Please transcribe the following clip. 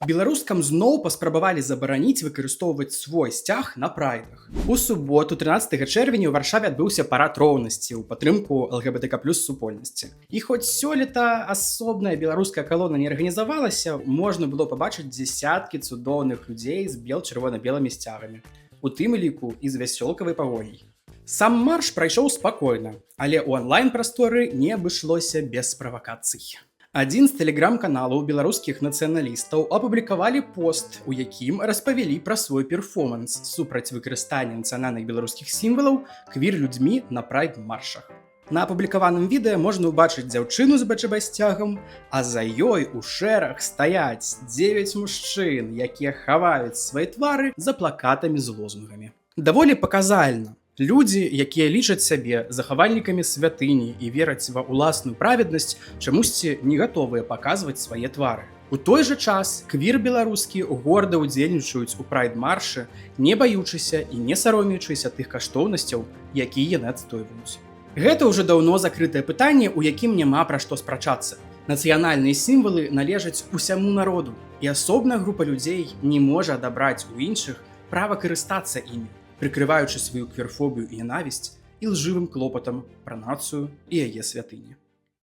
Беларускам зноў паспрабавалі забараніць выкарыстоўваць свой сцяг на прайдах. У суботу 13 чэрвеня ў варшаве адбыўся парад роўнасці ў падтрымку ЛГБТК+ супольнасці. І хоць сёлета асобная беларуская калона не арганізавалася, можна было пабачыць дзесяткі цудоўных людзей з бел-чырвона-белымі сцягамі. У тым ліку і з вясёлкавай пагоняй. Сам марш прайшоў спакойна, але ў онлайн-прасторы не абышлося без правакацый. Адзін з тэлеграм-каналаў беларускіх нацыяналістаў апублікавалі пост, у якім распавялі пра свой перформанс супраць выкарыстання нацыянальных беларускіх сімвалаў квір-людзьмі на прайд-маршах. На апублікаваным відэа можна ўбачыць дзяўчыну з БЧБ-сцягам, а за ёй у шэраг стаяць 9 мужчын, якія хаваюць свае твары за плакатамі з лозунгамі. Даволі паказальна. Людзі, якія лічаць сябе захавальнікамі святыні і вераць ва ўласную праведнасць, чамусьці не гатовыя паказваць свае твары. У той жа час квір беларускі горда ўдзельнічаюць у прайд-маршы, не баючыся і не саромеючыся тых каштоўнасцяў, якія яны адстойваюць. Гэта ўжо даўно закрытае пытанне, у якім няма пра што спрачацца. Нацыянальныя сімвалы належаць усяму народу, і асобная група людзей не можа адабраць у іншых права карыстацца імі, прыкрываючы сваю квірфобію і нянавісць ілжывым клопатам пра нацыю і яе святыні.